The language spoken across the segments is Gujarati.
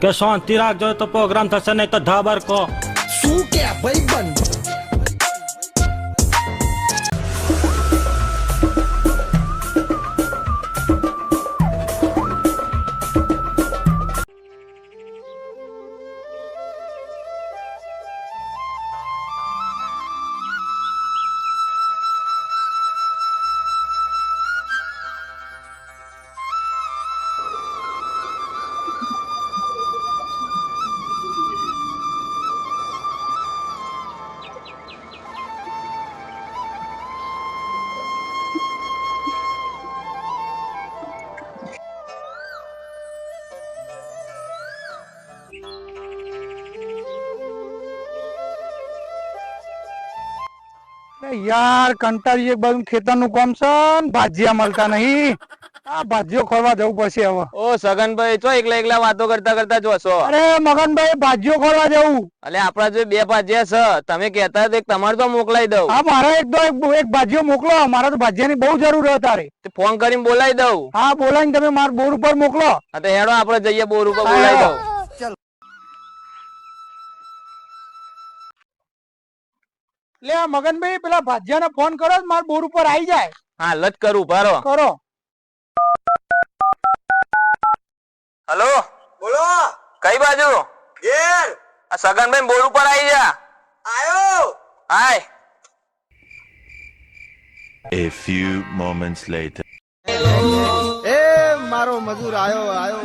કે શાંતિ રાખજો તો પ્રોગ્રામ થશે, નહીં તો ધાબર કો શું કે ભાઈ બંધ. યાર કંટાળી એક બાજુ ખેતર નું કામ છે ને ભાજીયા મળતા નહીં. આ ભાજીઓ ખોરવા જવું પડશે હવે. ઓ સગનભાઈ ચો એકલા એકલા વાતો કરતા કરતા જોશો. અરે મગનભાઈ ભાજીઓ ખોરવા જવું. અલે આપડા જો બે ભાજીયા છે, તમે કહેતા હતા તમારે તો મોકલાઈ દઉં. હા મારે એક ભાજીઓ મોકલો, મારે તો ભાજીયાની બહુ જરૂર છે તારે. ફોન કરીને બોલાવી દઉં. હા બોલાવીને તમે મારા બોર ઉપર મોકલો. હા તો હેડો આપડે જઈએ બોર ઉપર બોલાવી દઉં. લે મગનભાઈ પેલા ભાજીયાને ફોન કરો, મારા બોર ઉપર આવી જાય. હા લજ કરું ભારો કરો. હલો બોલો. કઈ બાજુ? ઘેર આ સગનભાઈ બોર ઉપર આવી જા. આયો. હાય. A few moments later. એ મારો મજૂર આયો આયો.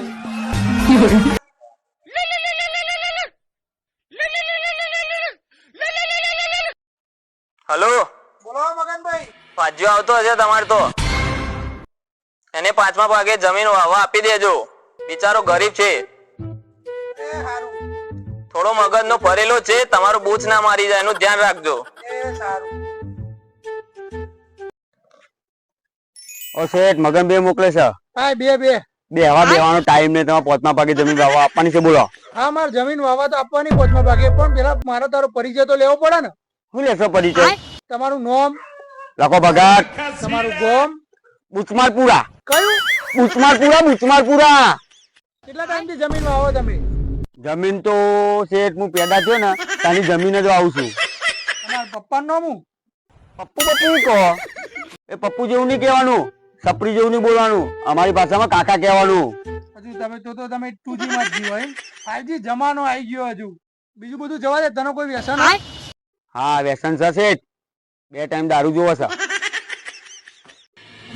હલો બોલો મગનભાઈ. ભાજીઓ આવતો હશે તમારે તો. એને 5મા ભાગે જમીન વાવવા આપી દેજો. બિચારો ગરીબ છે, થોડો મગજ નો ભરેલો છે, તમારો બૂચ ના મારી જાય એનું ધ્યાન રાખજો. ઓ શેઠ મગનભાઈ મોકલે છે. હા બે બેવાનો ટાઈમ ને તમારે 5મા ભાગે જમીન વાવવા આપવાની છે. બોલો. હા મારે જમીન વાવવા તો આપવાની 5મા ભાગે, પણ પેલા મારો તારો પરિચય તો લેવો પડે ને. શું લેશો પરિચય? તમારું નામ લખો ભગત. તમારું ગામ. બુચમારપુરા. કયું? બુચમારપુરા. કેટલા ટાઈમ થી જમીન વાવો તમે? જમીન તો શેઠ હું પેદા થયો ને તાની જમીન જ વાવું છું. તમારા પપ્પાનું નામ હું? પપ્પુ કહો. એ પપ્પુ જેવું નહીં કહેવાનું, સપરી જેવું નહીં બોલવાનું, અમારી ભાષામાં કાકા કહેવાનું. હજુ તમે 2G માં જ જીવો એમ? 5G જમાનો આવી ગયો. હજુ બીજું બધું જવા દે, તને કોઈ વ્યસન? હા વ્યસન છે શેઠ. 2 ટાઈમ દારૂ જોવો છે.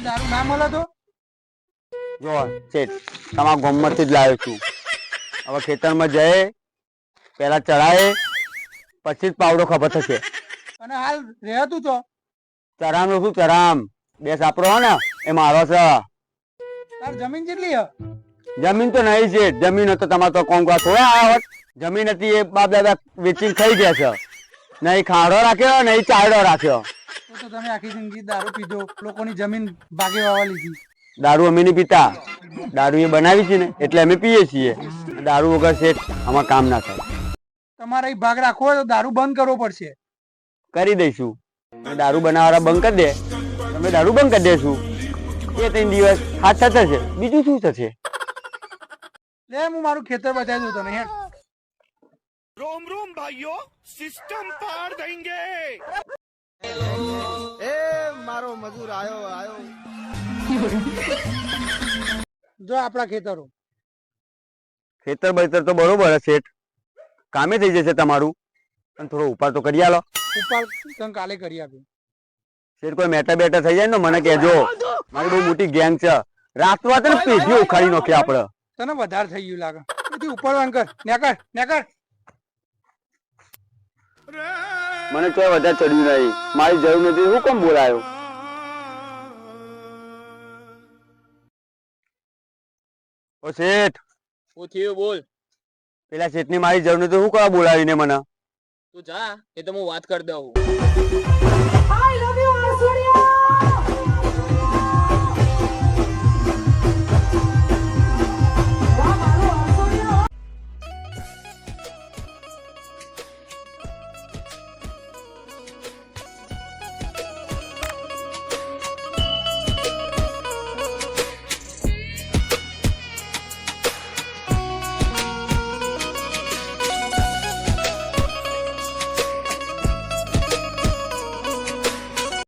દારૂ ના મળે તો જો શેઠ તમારા ગામમાંથી જ લાવ્યો છું. હવે ખેતરમાં જઈએ, પેલા ચડાય, પછી જ પાવડો ખબર થશે. અને હાલ રહેતું તો ચરામ નું શું? ચરામ 2 સાપરો હો ને એ મારો છે. તાર જમીન કેટલી હે? જમીન તો નહીં છે. જમીન હતો તમારે તો કોમ કા થોડા આવ્યા હોત. જમીન હતી એ બાપ દાદા વેચીને ખાઈ ગયા છે. નહીં ખાડો રાખ્યો નહીં ચાયડો રાખ્યો. તો તમે આખી જિંદગી દારૂ પીધો, લોકોની જમીન ભાગે વાવા લીધી. દારૂ અમે નહીં પીતા. દારૂ એ બનાવી છે ને એટલે અમે પીએ છીએ. દારૂ વગર શેઠ આમાં કામ ના થાય. તમારે એ ભાગ રાખવો હોય તો દારૂ બંધ કરવો પડશે. કરી દઈશું. દારૂ બનાવવાળા બંધ કરી દે, તમે દારૂ બંધ કરી દેશું. 2-3 દિવસ હાથ થશે. બીજું શું થશે? લે હું મારું ખેતર બતાવી દઉં તને. હેડ. रोम रोम भाइयों, सिस्टम पार देंगे. એ મારો મજૂર આયો આયો. જો આપણા ખેતરો. ખેતર બળતર તો બરોબર છે શેઠ, કામે થઈ જશે તમારું, પણ થોડો ઉપાડ તો કરી આલો. ઉપર તને કાલે કરી આપ્યું. શેઠ કોઈ મેટા બેટા થઈ જાય ને મને કહેજો. મારી બહુ મોટી ગેંગ છે. રાતવા ને પેઢીઓ ઉખાડી નાખી આપડે. તને વધારે થઈ ગયું લાગે. એથી ઉપર વાંકર નેકર. મને કોઈ વધારે ચડ્યું નહીં. મારી જરૂર નથી. હું કેમ બોલાયો? ઓ શેઠ. શું થયું બોલ. પેલા શેઠ ની મારી જરૂર નથી. હું કરવા બોલાવીને મને? તું જા, એ તો હું વાત કરી દઉં. I love you, Arsuria!